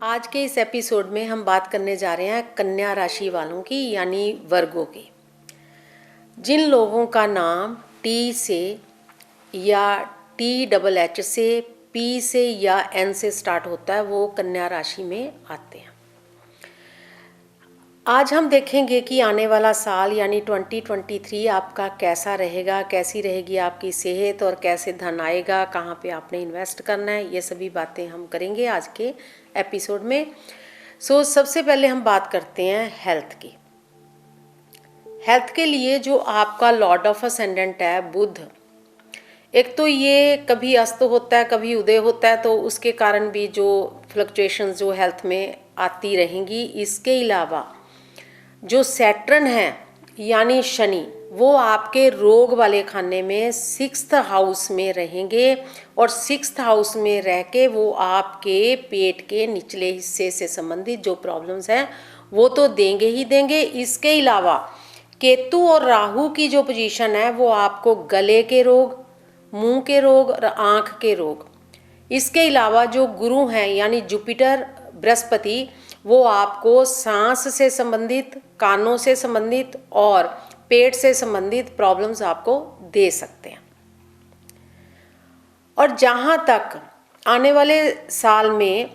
आज के इस एपिसोड में हम बात करने जा रहे हैं कन्या राशि वालों की यानी वर्गों की। जिन लोगों का नाम टी से या THH से, P से या N से स्टार्ट होता है वो कन्या राशि में आते हैं। आज हम देखेंगे कि आने वाला साल यानी 2023 आपका कैसा रहेगा, कैसी रहेगी आपकी सेहत और कैसे धन आएगा, कहाँ पे आपने इन्वेस्ट करना है, ये सभी बातें हम करेंगे आज के एपिसोड में। सबसे पहले हम बात करते हैं हेल्थ की। हेल्थ के लिए जो आपका लॉर्ड ऑफ असेंडेंट है बुध, एक तो ये कभी अस्त होता है कभी उदय होता है, तो उसके कारण भी जो फ्लक्चुएशंस जो हेल्थ में आती रहेंगी। इसके अलावा जो सैटर्न है यानी शनि, वो आपके रोग वाले खाने में 6th हाउस में रहेंगे और 6th हाउस में रह के वो आपके पेट के निचले हिस्से से संबंधित जो प्रॉब्लम्स हैं वो तो देंगे ही देंगे। इसके अलावा केतु और राहु की जो पोजीशन है वो आपको गले के रोग, मुंह के रोग और आँख के रोग, इसके अलावा जो गुरु हैं यानी जुपिटर बृहस्पति, वो आपको सांस से संबंधित, कानों से संबंधित और पेट से संबंधित प्रॉब्लम्स आपको दे सकते हैं। और जहाँ तक आने वाले साल में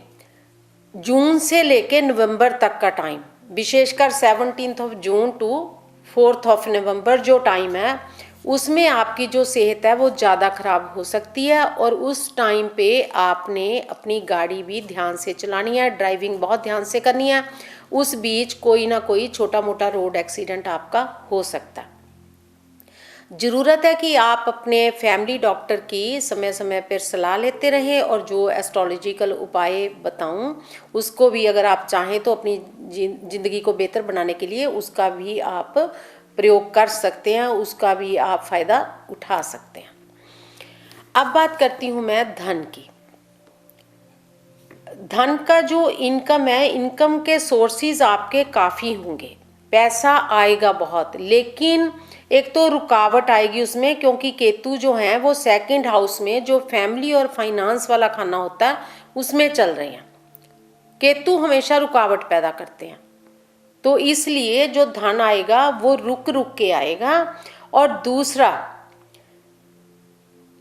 जून से लेके नवंबर तक का टाइम, विशेषकर 17 जून टू 4 नवंबर जो टाइम है, उसमें आपकी जो सेहत है वो ज़्यादा ख़राब हो सकती है और उस टाइम पे आपने अपनी गाड़ी भी ध्यान से चलानी है, ड्राइविंग बहुत ध्यान से करनी है। उस बीच कोई ना कोई छोटा मोटा रोड एक्सीडेंट आपका हो सकता है। ज़रूरत है कि आप अपने फैमिली डॉक्टर की समय समय पर सलाह लेते रहें और जो एस्ट्रोलॉजिकल उपाय बताऊं उसको भी अगर आप चाहें तो अपनी ज़िंदगी को बेहतर बनाने के लिए उसका भी आप प्रयोग कर सकते हैं, उसका भी आप फ़ायदा उठा सकते हैं। अब बात करती हूँ मैं धन की। धन का जो इनकम है, इनकम के सोर्सेज आपके काफ़ी होंगे, पैसा आएगा बहुत, लेकिन एक तो रुकावट आएगी उसमें, क्योंकि केतु जो हैं वो 2nd हाउस में जो फैमिली और फाइनेंस वाला खाना होता है उसमें चल रहे हैं। केतु हमेशा रुकावट पैदा करते हैं, तो इसलिए जो धन आएगा वो रुक रुक के आएगा। और दूसरा,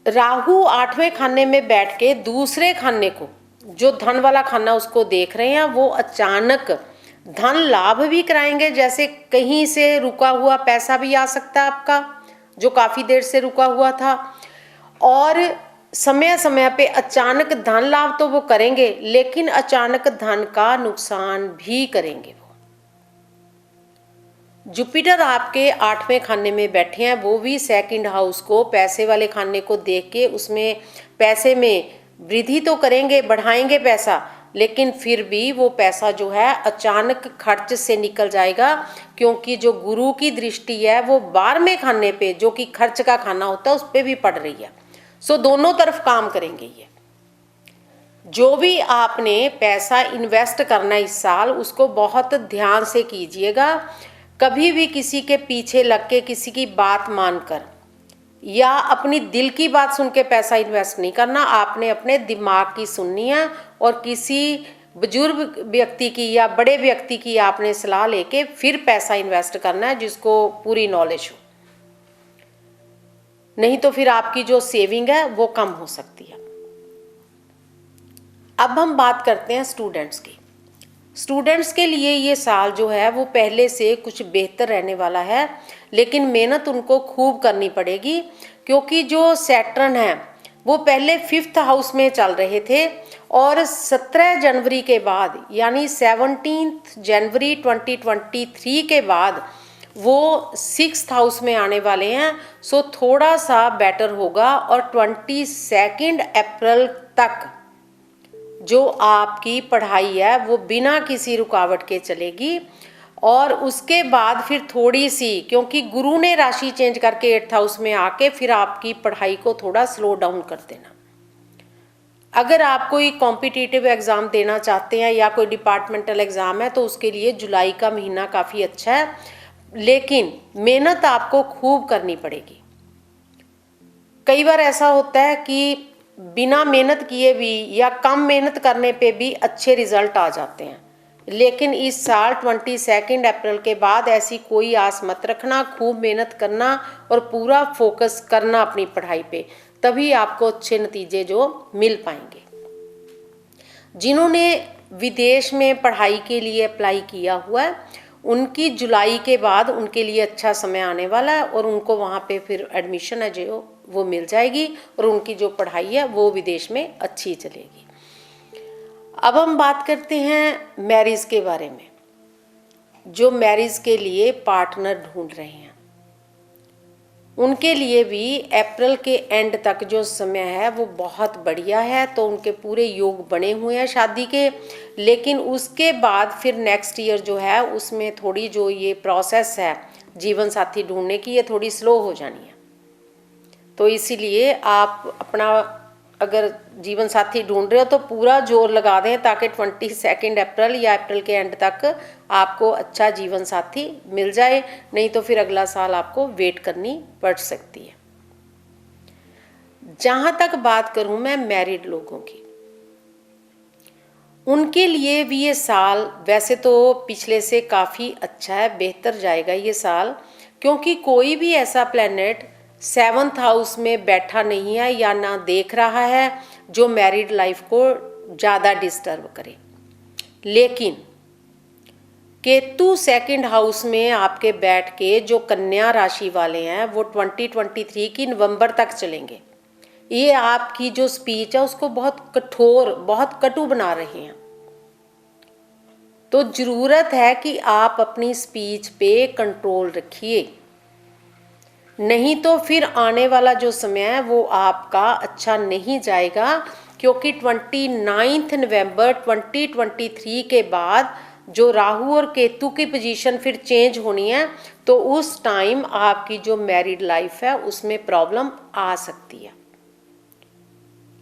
राहु 8वें खाने में बैठ के दूसरे खाने को, जो धन वाला खाना उसको देख रहे हैं, वो अचानक धन लाभ भी कराएंगे। जैसे कहीं से रुका हुआ पैसा भी आ सकता है आपका, जो काफ़ी देर से रुका हुआ था, और समय समय पे अचानक धन लाभ तो वो करेंगे, लेकिन अचानक धन का नुकसान भी करेंगे। जुपिटर आपके 8वें खाने में बैठे हैं, वो भी 2nd हाउस को, पैसे वाले खाने को देख के उसमें पैसे में वृद्धि तो करेंगे, बढ़ाएंगे पैसा, लेकिन फिर भी वो पैसा जो है अचानक खर्च से निकल जाएगा, क्योंकि जो गुरु की दृष्टि है वो 12वें खाने पे, जो कि खर्च का खाना होता है, उस पर भी पड़ रही है। दोनों तरफ काम करेंगे ये। जो भी आपने पैसा इन्वेस्ट करना इस साल, उसको बहुत ध्यान से कीजिएगा। कभी भी किसी के पीछे लग के, किसी की बात मानकर या अपनी दिल की बात सुन के पैसा इन्वेस्ट नहीं करना। आपने अपने दिमाग की सुननी है और किसी बुजुर्ग व्यक्ति की या बड़े व्यक्ति की आपने सलाह लेके फिर पैसा इन्वेस्ट करना है, जिसको पूरी नॉलेज हो, नहीं तो फिर आपकी जो सेविंग है वो कम हो सकती है। अब हम बात करते हैं स्टूडेंट्स की। स्टूडेंट्स के लिए ये साल जो है वो पहले से कुछ बेहतर रहने वाला है, लेकिन मेहनत उनको खूब करनी पड़ेगी, क्योंकि जो सैटर्न है वो पहले 5th हाउस में चल रहे थे और 17 जनवरी के बाद यानी 17 जनवरी 2023 के बाद वो 6th हाउस में आने वाले हैं। थोड़ा सा बेटर होगा और 22 अप्रैल तक जो आपकी पढ़ाई है वो बिना किसी रुकावट के चलेगी। और उसके बाद फिर थोड़ी सी, क्योंकि गुरु ने राशि चेंज करके 8th हाउस में आके फिर आपकी पढ़ाई को थोड़ा स्लो डाउन कर देना। अगर आप कोई कॉम्पिटिटिव एग्ज़ाम देना चाहते हैं या कोई डिपार्टमेंटल एग्ज़ाम है तो उसके लिए जुलाई का महीना काफ़ी अच्छा है, लेकिन मेहनत आपको खूब करनी पड़ेगी। कई बार ऐसा होता है कि बिना मेहनत किए भी या कम मेहनत करने पे भी अच्छे रिजल्ट आ जाते हैं। लेकिन इस साल 22 अप्रैल के बाद ऐसी कोई आस मत रखना, खूब मेहनत करना और पूरा फोकस करना अपनी पढ़ाई पे, तभी आपको अच्छे नतीजे जो मिल पाएंगे। जिन्होंने विदेश में पढ़ाई के लिए अप्लाई किया हुआ है, उनकी जुलाई के बाद उनके लिए अच्छा समय आने वाला है और उनको वहाँ पे फिर एडमिशन है जो वो मिल जाएगी और उनकी जो पढ़ाई है वो विदेश में अच्छी चलेगी। अब हम बात करते हैं मैरिज के बारे में। जो मैरिज के लिए पार्टनर ढूंढ रहे हैं उनके लिए भी अप्रैल के एंड तक जो समय है वो बहुत बढ़िया है, तो उनके पूरे योग बने हुए हैं शादी के। लेकिन उसके बाद फिर नेक्स्ट ईयर जो है उसमें थोड़ी जो ये प्रोसेस है जीवन साथी ढूंढने की, ये थोड़ी स्लो हो जानी है। तो इसीलिए आप अपना अगर जीवन साथी ढूंढ रहे हो तो पूरा जोर लगा दें ताकि 22 अप्रैल या अप्रैल के एंड तक आपको अच्छा जीवन साथी मिल जाए, नहीं तो फिर अगला साल आपको वेट करनी पड़ सकती है। जहाँ तक बात करूँ मैं मैरिड लोगों की, उनके लिए भी ये साल वैसे तो पिछले से काफ़ी अच्छा है, बेहतर जाएगा ये साल, क्योंकि कोई भी ऐसा प्लैनेट 7th हाउस में बैठा नहीं है या ना देख रहा है जो मैरिड लाइफ को ज़्यादा डिस्टर्ब करे। लेकिन केतु 2nd हाउस में आपके बैठ के जो कन्या राशि वाले हैं वो 2023 की नवंबर तक चलेंगे। ये आपकी जो स्पीच है उसको बहुत कठोर, बहुत कटु बना रहे हैं। तो ज़रूरत है कि आप अपनी स्पीच पे कंट्रोल रखिए, नहीं तो फिर आने वाला जो समय है वो आपका अच्छा नहीं जाएगा, क्योंकि 29 नवंबर 2023 के बाद जो राहु और केतु की पोजीशन फिर चेंज होनी है, तो उस टाइम आपकी जो मैरिड लाइफ है उसमें प्रॉब्लम आ सकती है।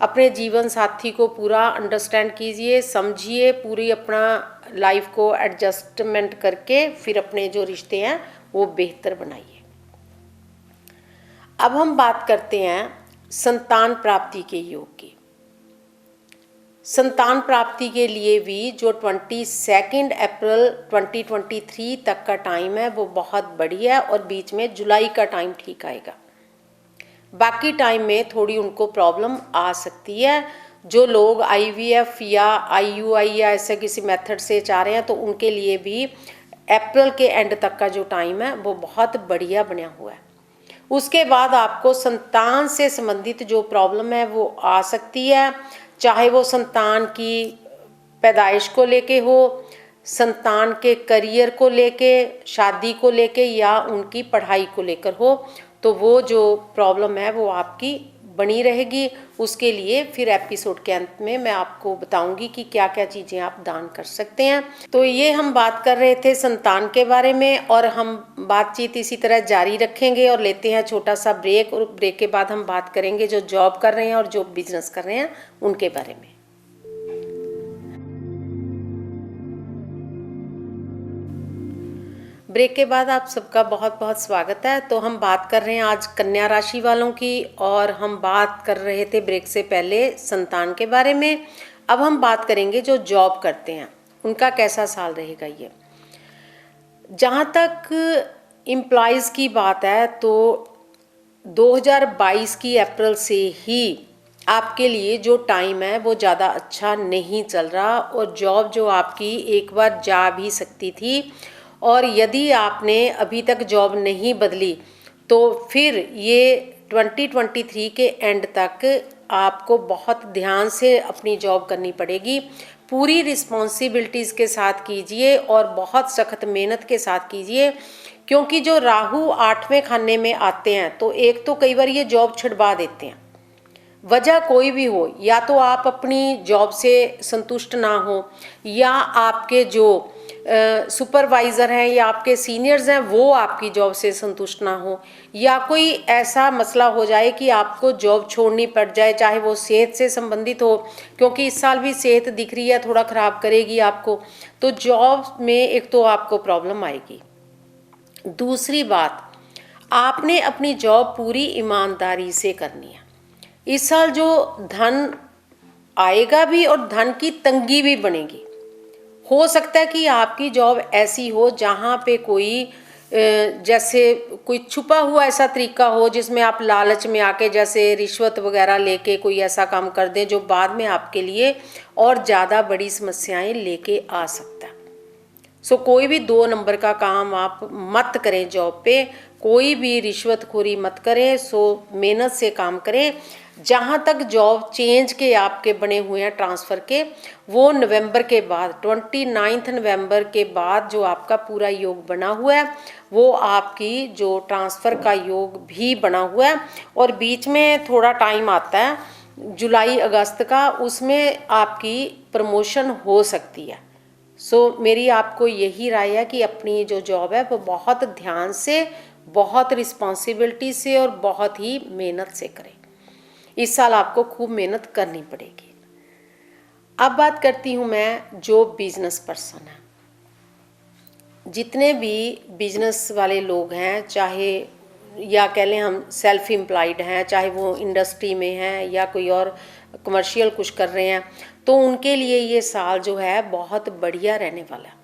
अपने जीवन साथी को पूरा अंडरस्टैंड कीजिए, समझिए, पूरी अपना लाइफ को एडजस्टमेंट करके फिर अपने जो रिश्ते हैं वो बेहतर बनाइए। अब हम बात करते हैं संतान प्राप्ति के योग की। संतान प्राप्ति के लिए भी जो 22 अप्रैल 2023 तक का टाइम है वो बहुत बढ़िया है और बीच में जुलाई का टाइम ठीक आएगा। बाकी टाइम में थोड़ी उनको प्रॉब्लम आ सकती है। जो लोग IVF या IUI या ऐसे किसी मेथड से चाह रहे हैं तो उनके लिए भी अप्रैल के एंड तक का जो टाइम है वो बहुत बढ़िया बना हुआ है। उसके बाद आपको संतान से संबंधित जो प्रॉब्लम है वो आ सकती है, चाहे वो संतान की पैदाइश को लेके हो, संतान के करियर को लेके, शादी को लेके या उनकी पढ़ाई को लेकर हो, तो वो जो प्रॉब्लम है वो आपकी बनी रहेगी। उसके लिए फिर एपिसोड के अंत में मैं आपको बताऊंगी कि क्या क्या चीज़ें आप दान कर सकते हैं। तो ये हम बात कर रहे थे संतान के बारे में और हम बातचीत इसी तरह जारी रखेंगे और लेते हैं छोटा सा ब्रेक, और ब्रेक के बाद हम बात करेंगे जो जॉब कर रहे हैं और जो बिजनेस कर रहे हैं उनके बारे में। ब्रेक के बाद आप सबका बहुत बहुत स्वागत है। तो हम बात कर रहे हैं आज कन्या राशि वालों की, और हम बात कर रहे थे ब्रेक से पहले संतान के बारे में। अब हम बात करेंगे जो जॉब करते हैं उनका कैसा साल रहेगा ये। जहाँ तक एम्प्लॉयज़ की बात है तो 2022 की अप्रैल से ही आपके लिए जो टाइम है वो ज़्यादा अच्छा नहीं चल रहा, और जॉब जो आपकी एक बार जा भी सकती थी, और यदि आपने अभी तक जॉब नहीं बदली तो फिर ये 2023 के एंड तक आपको बहुत ध्यान से अपनी जॉब करनी पड़ेगी। पूरी रिस्पॉन्सिबिलिटीज़ के साथ कीजिए और बहुत सख्त मेहनत के साथ कीजिए, क्योंकि जो राहु 8वें खाने में आते हैं तो एक तो कई बार ये जॉब छुड़वा देते हैं, वजह कोई भी हो, या तो आप अपनी जॉब से संतुष्ट ना हो, या आपके जो सुपरवाइज़र हैं या आपके सीनियर्स हैं वो आपकी जॉब से संतुष्ट ना हो, या कोई ऐसा मसला हो जाए कि आपको जॉब छोड़नी पड़ जाए, चाहे वो सेहत से संबंधित हो, क्योंकि इस साल भी सेहत दिख रही है थोड़ा ख़राब करेगी आपको, तो जॉब में एक तो आपको प्रॉब्लम आएगी। दूसरी बात, आपने अपनी जॉब पूरी ईमानदारी से करनी है। इस साल जो धन आएगा भी और धन की तंगी भी बनेगी। हो सकता है कि आपकी जॉब ऐसी हो जहाँ पे कोई जैसे कोई छुपा हुआ ऐसा तरीका हो जिसमें आप लालच में आके जैसे रिश्वत वगैरह लेके कोई ऐसा काम कर दें जो बाद में आपके लिए और ज़्यादा बड़ी समस्याएं लेके आ सकता है। सो कोई भी 2 नंबर का काम आप मत करें जॉब पे, कोई भी रिश्वतखोरी मत करें। सो मेहनत से काम करें। जहाँ तक जॉब चेंज के आपके बने हुए हैं ट्रांसफ़र के, वो नवंबर के बाद 29 नवंबर के बाद जो आपका पूरा योग बना हुआ है वो आपकी जो ट्रांसफ़र का योग भी बना हुआ है। और बीच में थोड़ा टाइम आता है जुलाई अगस्त का, उसमें आपकी प्रमोशन हो सकती है। सो मेरी आपको यही राय है कि अपनी जो जॉब है वो बहुत ध्यान से, बहुत रिस्पॉन्सिबिलिटी से और बहुत ही मेहनत से करें। इस साल आपको खूब मेहनत करनी पड़ेगी। अब बात करती हूँ मैं जो बिजनेस पर्सन है। जितने भी बिजनेस वाले लोग हैं, चाहे या कह लें हम सेल्फ एम्प्लॉयड हैं, चाहे वो इंडस्ट्री में हैं या कोई और कमर्शियल कुछ कर रहे हैं, तो उनके लिए ये साल जो है बहुत बढ़िया रहने वाला है।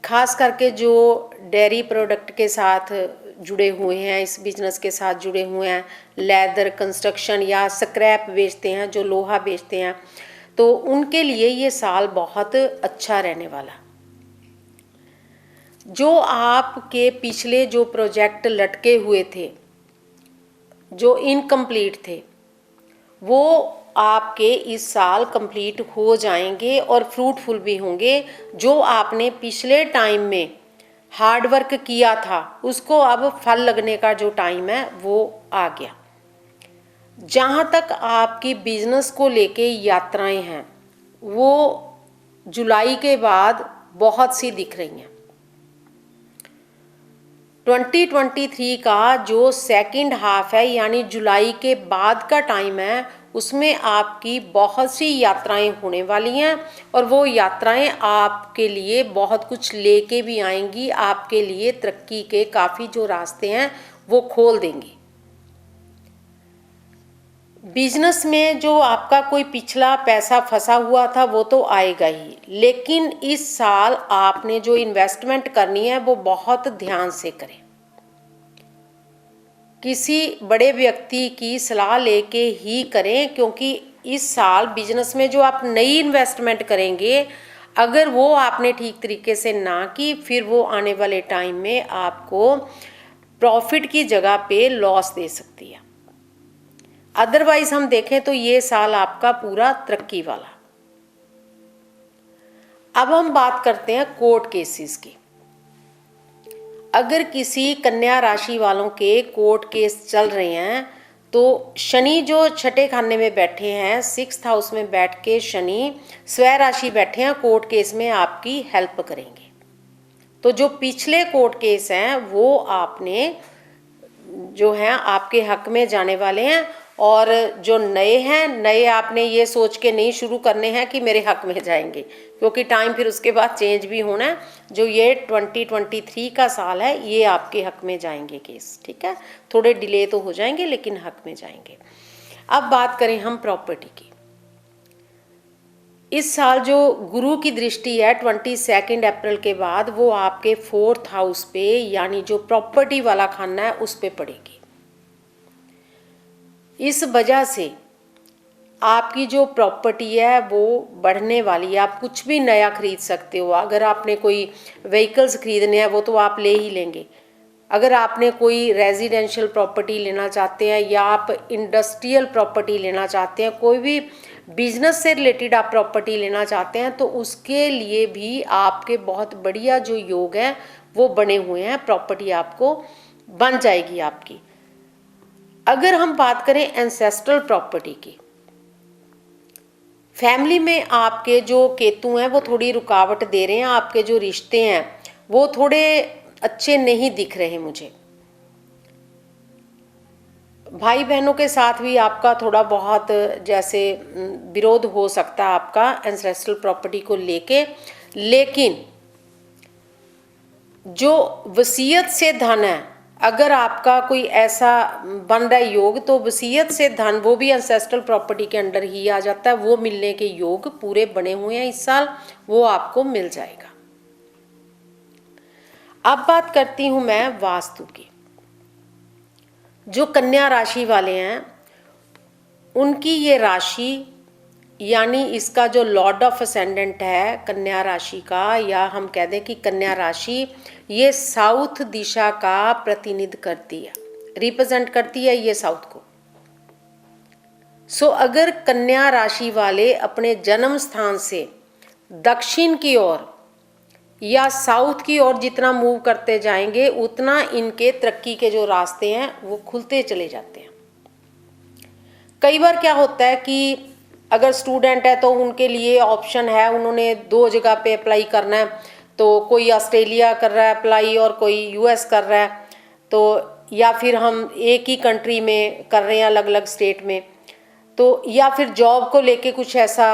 खास करके जो डेयरी प्रोडक्ट के साथ जुड़े हुए हैं, इस बिजनेस के साथ जुड़े हुए हैं, लेदर, कंस्ट्रक्शन या स्क्रैप बेचते हैं, जो लोहा बेचते हैं, तो उनके लिए ये साल बहुत अच्छा रहने वाला। जो आपके पिछले जो प्रोजेक्ट लटके हुए थे, जो इनकम्प्लीट थे, वो आपके इस साल कंप्लीट हो जाएंगे और फ्रूटफुल भी होंगे। जो आपने पिछले टाइम में हार्ड वर्क किया था उसको अब फल लगने का जो टाइम है वो आ गया। जहाँ तक आपकी बिजनेस को लेके यात्राएं हैं वो जुलाई के बाद बहुत सी दिख रही हैं। 2023 का जो सेकंड हाफ है यानी जुलाई के बाद का टाइम है, उसमें आपकी बहुत सी यात्राएं होने वाली हैं और वो यात्राएं आपके लिए बहुत कुछ लेके भी आएंगी। आपके लिए तरक्की के काफ़ी जो रास्ते हैं वो खोल देंगी। बिजनेस में जो आपका कोई पिछला पैसा फंसा हुआ था वो तो आएगा ही, लेकिन इस साल आपने जो इन्वेस्टमेंट करनी है वो बहुत ध्यान से करें। किसी बड़े व्यक्ति की सलाह लेके ही करें, क्योंकि इस साल बिजनेस में जो आप नई इन्वेस्टमेंट करेंगे, अगर वो आपने ठीक तरीके से ना की, फिर वो आने वाले टाइम में आपको प्रॉफिट की जगह पे लॉस दे सकती है। अदरवाइज हम देखें तो ये साल आपका पूरा तरक्की वाला। अब हम बात करते हैं कोर्ट केसेस की। अगर किसी कन्या राशि वालों के कोर्ट केस चल रहे हैं तो शनि जो छठे खाने में बैठे हैं, 6th हाउस में बैठ के शनि स्वय राशि बैठे हैं, कोर्ट केस में आपकी हेल्प करेंगे। तो जो पिछले कोर्ट केस हैं वो आपने जो हैं आपके हक में जाने वाले हैं, और जो नए हैं, नए आपने ये सोच के नहीं शुरू करने हैं कि मेरे हक में जाएंगे, क्योंकि टाइम फिर उसके बाद चेंज भी होना है। जो ये 2023 का साल है ये आपके हक में जाएंगे केस, ठीक है। थोड़े डिले तो हो जाएंगे लेकिन हक में जाएंगे। अब बात करें हम प्रॉपर्टी की। इस साल जो गुरु की दृष्टि है 22 अप्रैल के बाद वो आपके 4th हाउस पे यानी जो प्रॉपर्टी वाला खाना है उस पे पड़ेगी। इस वजह से आपकी जो प्रॉपर्टी है वो बढ़ने वाली है। आप कुछ भी नया खरीद सकते हो। अगर आपने कोई व्हीकल्स खरीदने हैं वो तो आप ले ही लेंगे। अगर आपने कोई रेजिडेंशियल प्रॉपर्टी लेना चाहते हैं या आप इंडस्ट्रियल प्रॉपर्टी लेना चाहते हैं, कोई भी बिजनेस से रिलेटेड आप प्रॉपर्टी लेना चाहते हैं, तो उसके लिए भी आपके बहुत बढ़िया जो योग है वो बने हुए हैं। प्रॉपर्टी आपको बन जाएगी आपकी। अगर हम बात करें एंसेस्ट्रल प्रॉपर्टी की, फैमिली में आपके जो केतु हैं वो थोड़ी रुकावट दे रहे हैं। आपके जो रिश्ते हैं वो थोड़े अच्छे नहीं दिख रहे मुझे। भाई बहनों के साथ भी आपका थोड़ा बहुत जैसे विरोध हो सकता है आपका एंसेस्ट्रल प्रॉपर्टी को लेके। लेकिन जो वसीयत से धन है, अगर आपका कोई ऐसा बन रहा है योग, तो वसीयत से धन, वो भी एंसेस्ट्रल प्रॉपर्टी के अंडर ही आ जाता है, वो मिलने के योग पूरे बने हुए हैं इस साल, वो आपको मिल जाएगा। अब बात करती हूं मैं वास्तु की। जो कन्या राशि वाले हैं उनकी ये राशि, यानी इसका जो लॉर्ड ऑफ असेंडेंट है कन्या राशि का, या हम कह दें कि कन्या राशि ये साउथ दिशा का प्रतिनिधित्व करती है, रिप्रेजेंट करती है ये साउथ को। सो अगर कन्या राशि वाले अपने जन्म स्थान से दक्षिण की ओर या साउथ की ओर जितना मूव करते जाएंगे, उतना इनके तरक्की के जो रास्ते हैं वो खुलते चले जाते हैं। कई बार क्या होता है कि अगर स्टूडेंट है तो उनके लिए ऑप्शन है, उन्होंने 2 जगह पे अप्लाई करना है, तो कोई ऑस्ट्रेलिया कर रहा है अप्लाई और कोई यूएस कर रहा है, तो या फिर हम एक ही कंट्री में कर रहे हैं अलग अलग स्टेट में, तो या फिर जॉब को लेके कुछ ऐसा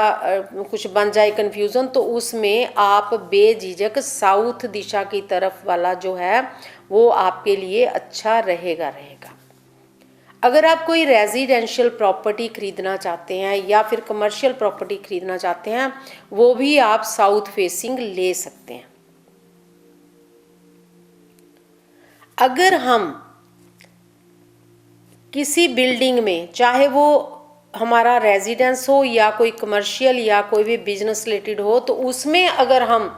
कुछ बन जाए कन्फ्यूज़न, तो उसमें आप बेझिझक साउथ दिशा की तरफ वाला जो है वो आपके लिए अच्छा रहेगा। अगर आप कोई रेजिडेंशियल प्रॉपर्टी खरीदना चाहते हैं या फिर कमर्शियल प्रॉपर्टी खरीदना चाहते हैं, वो भी आप साउथ फेसिंग ले सकते हैं। अगर हम किसी बिल्डिंग में, चाहे वो हमारा रेजिडेंस हो या कोई कमर्शियल या कोई भी बिजनेस रिलेटेड हो, तो उसमें अगर हम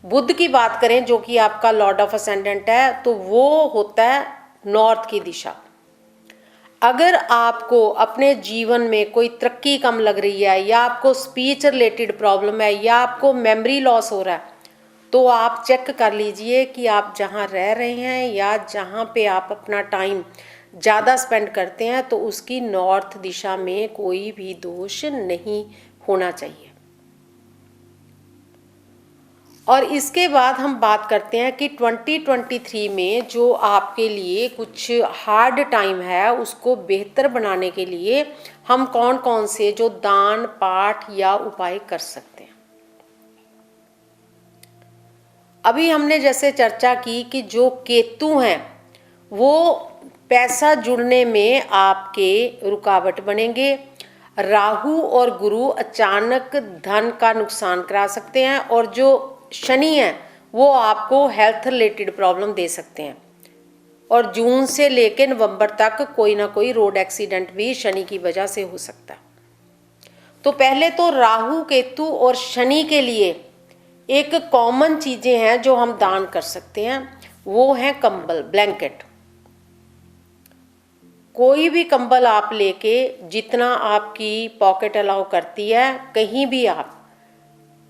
बुध की बात करें जो कि आपका लॉर्ड ऑफ असेंडेंट है, तो वो होता है नॉर्थ की दिशा। अगर आपको अपने जीवन में कोई तरक्की कम लग रही है, या आपको स्पीच रिलेटेड प्रॉब्लम है, या आपको मेमोरी लॉस हो रहा है, तो आप चेक कर लीजिए कि आप जहाँ रह रहे हैं या जहाँ पे आप अपना टाइम ज़्यादा स्पेंड करते हैं, तो उसकी नॉर्थ दिशा में कोई भी दोष नहीं होना चाहिए। और इसके बाद हम बात करते हैं कि 2023 में जो आपके लिए कुछ हार्ड टाइम है उसको बेहतर बनाने के लिए हम कौन कौन से जो दान पाठ या उपाय कर सकते हैं। अभी हमने जैसे चर्चा की कि जो केतु हैं वो पैसा जुड़ने में आपके रुकावट बनेंगे। राहु और गुरु अचानक धन का नुकसान करा सकते हैं, और जो शनि है वो आपको हेल्थ रिलेटेड प्रॉब्लम दे सकते हैं, और जून से लेकर नवंबर तक कोई ना कोई रोड एक्सीडेंट भी शनि की वजह से हो सकता है। तो पहले तो राहु केतु और शनि के लिए एक कॉमन चीज़ें हैं जो हम दान कर सकते हैं, वो है कंबल, ब्लैंकेट। कोई भी कंबल आप लेके, जितना आपकी पॉकेट अलाउ करती है, कहीं भी आप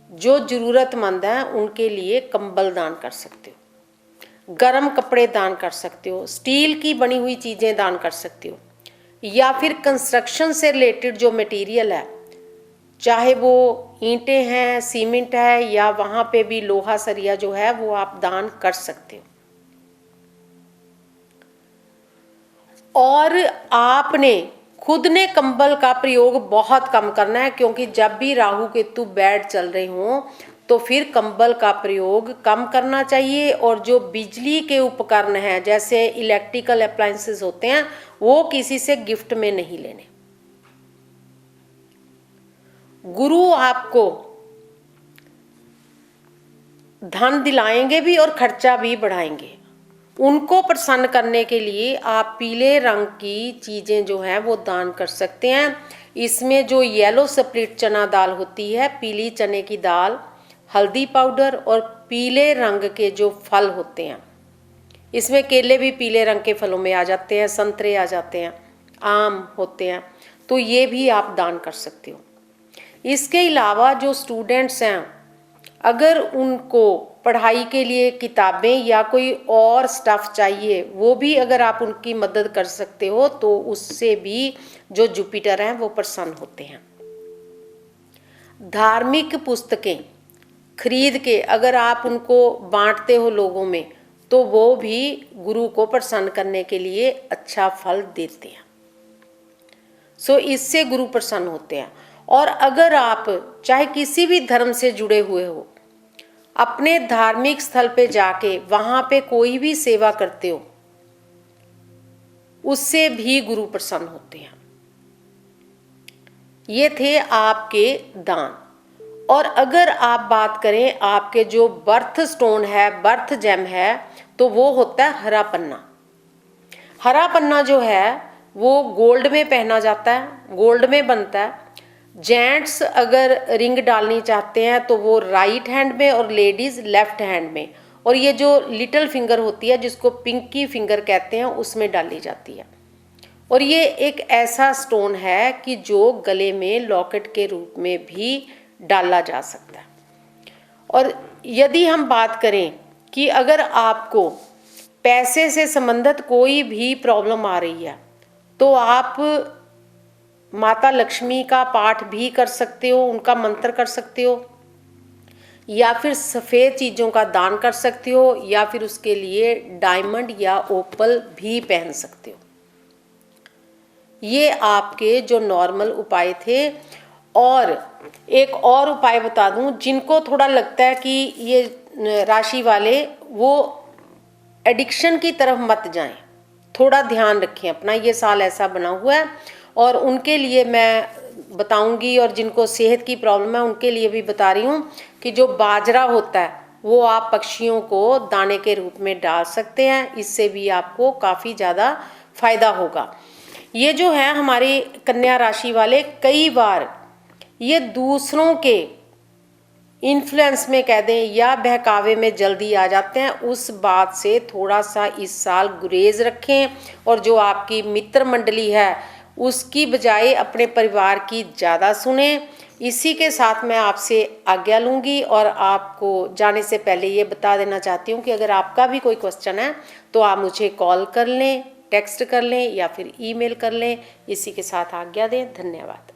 जो ज़रूरतमंद हैं उनके लिए कंबल दान कर सकते हो, गर्म कपड़े दान कर सकते हो, स्टील की बनी हुई चीज़ें दान कर सकते हो, या फिर कंस्ट्रक्शन से रिलेटेड जो मटेरियल है, चाहे वो ईंटें हैं, सीमेंट है, या वहाँ पे भी लोहा सरिया जो है वो आप दान कर सकते हो। और आपने खुद ने कंबल का प्रयोग बहुत कम करना है, क्योंकि जब भी राहु केतु बैड चल रहे हों तो फिर कंबल का प्रयोग कम करना चाहिए। और जो बिजली के उपकरण हैं जैसे इलेक्ट्रिकल अप्लायंसेस होते हैं, वो किसी से गिफ्ट में नहीं लेने। गुरु आपको धन दिलाएंगे भी और खर्चा भी बढ़ाएंगे। उनको प्रसन्न करने के लिए आप पीले रंग की चीज़ें जो हैं वो दान कर सकते हैं। इसमें जो येलो स्प्लिट चना दाल होती है, पीली चने की दाल, हल्दी पाउडर और पीले रंग के जो फल होते हैं, इसमें केले भी पीले रंग के फलों में आ जाते हैं, संतरे आ जाते हैं, आम होते हैं, तो ये भी आप दान कर सकते हो। इसके अलावा जो स्टूडेंट्स हैं, अगर उनको पढ़ाई के लिए किताबें या कोई और स्टफ़ चाहिए, वो भी अगर आप उनकी मदद कर सकते हो तो उससे भी जो जुपिटर हैं वो प्रसन्न होते हैं। धार्मिक पुस्तकें खरीद के अगर आप उनको बांटते हो लोगों में, तो वो भी गुरु को प्रसन्न करने के लिए अच्छा फल देते हैं। सो इससे गुरु प्रसन्न होते हैं। और अगर आप चाहे किसी भी धर्म से जुड़े हुए हो, अपने धार्मिक स्थल पे जाके वहाँ पे कोई भी सेवा करते हो, उससे भी गुरु प्रसन्न होते हैं। ये थे आपके दान। और अगर आप बात करें आपके जो बर्थ स्टोन है, बर्थ जेम है, तो वो होता है हरा पन्ना। हरा पन्ना जो है वो गोल्ड में पहना जाता है, गोल्ड में बनता है। जेंट्स अगर रिंग डालनी चाहते हैं तो वो राइट हैंड में और लेडीज लेफ्ट हैंड में, और ये जो लिटिल फिंगर होती है जिसको पिंकी फिंगर कहते हैं उसमें डाली जाती है। और ये एक ऐसा स्टोन है कि जो गले में लॉकेट के रूप में भी डाला जा सकता है। और यदि हम बात करें कि अगर आपको पैसे से संबंधित कोई भी प्रॉब्लम आ रही है तो आप माता लक्ष्मी का पाठ भी कर सकते हो, उनका मंत्र कर सकते हो, या फिर सफ़ेद चीज़ों का दान कर सकते हो, या फिर उसके लिए डायमंड या ओपल भी पहन सकते हो। ये आपके जो नॉर्मल उपाय थे। और एक और उपाय बता दूं, जिनको थोड़ा लगता है कि ये राशि वाले वो एडिक्शन की तरफ मत जाएं, थोड़ा ध्यान रखें अपना, ये साल ऐसा बना हुआ है। और उनके लिए मैं बताऊंगी, और जिनको सेहत की प्रॉब्लम है उनके लिए भी बता रही हूँ कि जो बाजरा होता है वो आप पक्षियों को दाने के रूप में डाल सकते हैं, इससे भी आपको काफ़ी ज़्यादा फायदा होगा। ये जो है हमारी कन्या राशि वाले, कई बार ये दूसरों के इन्फ्लुएंस में कह दें या बहकावे में जल्दी आ जाते हैं, उस बात से थोड़ा सा इस साल गुरेज रखें। और जो आपकी मित्र मंडली है उसकी बजाय अपने परिवार की ज़्यादा सुने। इसी के साथ मैं आपसे आज्ञा लूँगी, और आपको जाने से पहले ये बता देना चाहती हूँ कि अगर आपका भी कोई क्वेश्चन है तो आप मुझे कॉल कर लें, टेक्स्ट कर लें या फिर ईमेल कर लें। इसी के साथ आज्ञा दें। धन्यवाद।